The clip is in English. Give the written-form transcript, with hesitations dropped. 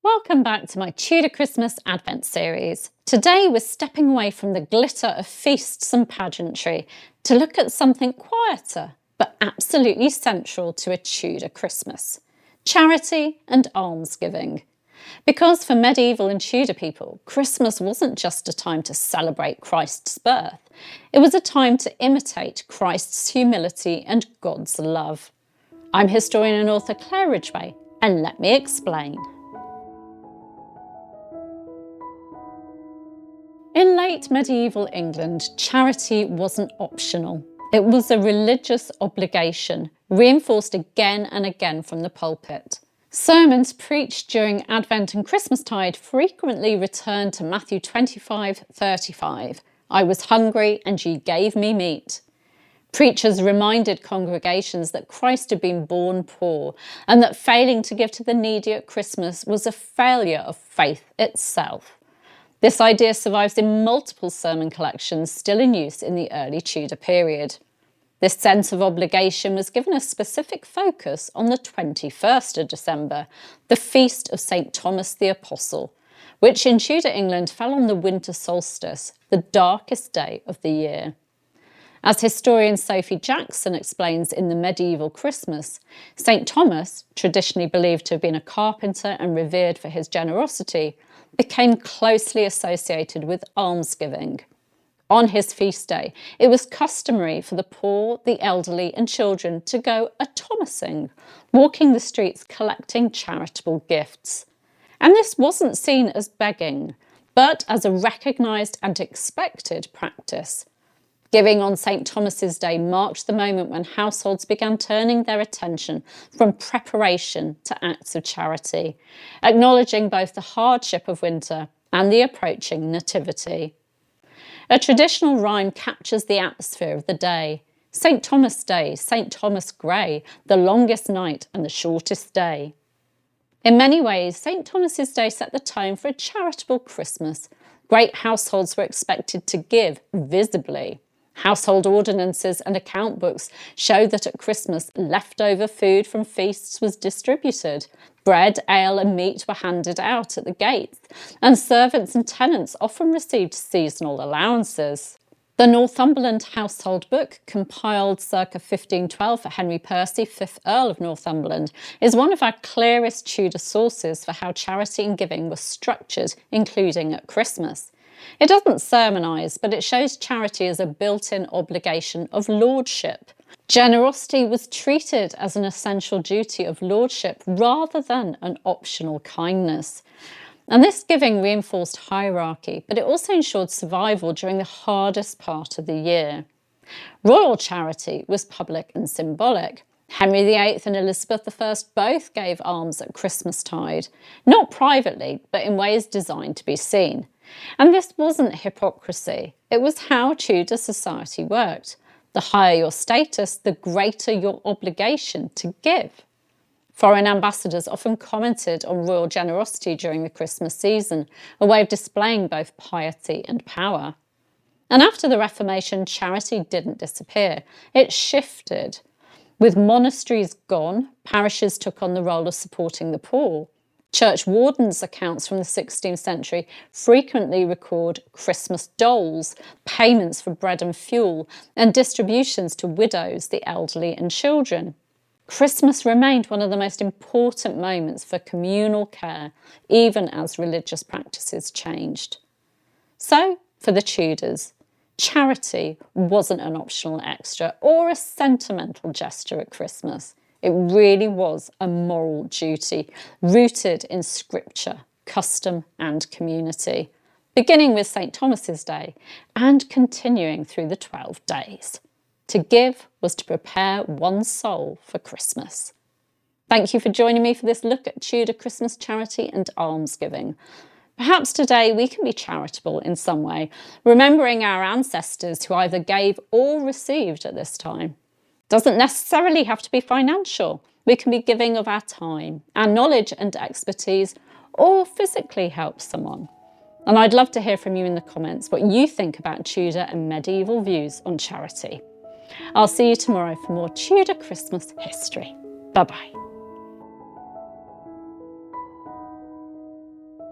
Welcome back to my Tudor Christmas Advent series. Today we're stepping away from the glitter of feasts and pageantry to look at something quieter but absolutely central to a Tudor Christmas: charity and almsgiving. Because for medieval and Tudor people, Christmas wasn't just a time to celebrate Christ's birth, it was a time to imitate Christ's humility and God's love. I'm historian and author Claire Ridgway, and let me explain. In late medieval England, charity wasn't optional. It was a religious obligation, reinforced again and again from the pulpit. Sermons preached during Advent and Christmastide frequently returned to Matthew 25:35. I was hungry and ye gave me meat. Preachers reminded congregations that Christ had been born poor and that failing to give to the needy at Christmas was a failure of faith itself. This idea survives in multiple sermon collections still in use in the early Tudor period. This sense of obligation was given a specific focus on the 21st of December, the feast of St. Thomas the Apostle, which in Tudor England fell on the winter solstice, the darkest day of the year. As historian Sophie Jackson explains in The Medieval Christmas, St. Thomas, traditionally believed to have been a carpenter and revered for his generosity, became closely associated with almsgiving. On his feast day, it was customary for the poor, the elderly and children to go a Thomasing, walking the streets collecting charitable gifts. And this wasn't seen as begging, but as a recognised and expected practice. Giving on St. Thomas's Day marked the moment when households began turning their attention from preparation to acts of charity, acknowledging both the hardship of winter and the approaching nativity. A traditional rhyme captures the atmosphere of the day. St. Thomas Day, St. Thomas Grey, the longest night and the shortest day. In many ways, St. Thomas's Day set the tone for a charitable Christmas. Great households were expected to give visibly. Household ordinances and account books show that at Christmas, leftover food from feasts was distributed. Bread, ale and meat were handed out at the gates, and servants and tenants often received seasonal allowances. The Northumberland Household Book, compiled circa 1512 for Henry Percy, 5th Earl of Northumberland, is one of our clearest Tudor sources for how charity and giving were structured, including at Christmas. It doesn't sermonise, but it shows charity as a built-in obligation of lordship. Generosity was treated as an essential duty of lordship rather than an optional kindness. And this giving reinforced hierarchy, but it also ensured survival during the hardest part of the year. Royal charity was public and symbolic. Henry VIII and Elizabeth I both gave alms at Christmastide, not privately, but in ways designed to be seen. And this wasn't hypocrisy, it was how Tudor society worked. The higher your status, the greater your obligation to give. Foreign ambassadors often commented on royal generosity during the Christmas season, a way of displaying both piety and power. And after the Reformation, charity didn't disappear, it shifted. With monasteries gone, parishes took on the role of supporting the poor. Church wardens' accounts from the 16th century frequently record Christmas doles, payments for bread and fuel, and distributions to widows, the elderly and children. Christmas remained one of the most important moments for communal care, even as religious practices changed. So, for the Tudors, charity wasn't an optional extra or a sentimental gesture at Christmas. It really was a moral duty, rooted in scripture, custom and community, beginning with St. Thomas's Day and continuing through the 12 days. To give was to prepare one's soul for Christmas. Thank you for joining me for this look at Tudor Christmas charity and almsgiving. Perhaps today we can be charitable in some way, remembering our ancestors who either gave or received at this time. Doesn't necessarily have to be financial. We can be giving of our time, our knowledge and expertise, or physically help someone. And I'd love to hear from you in the comments what you think about Tudor and medieval views on charity. I'll see you tomorrow for more Tudor Christmas history. Bye-bye.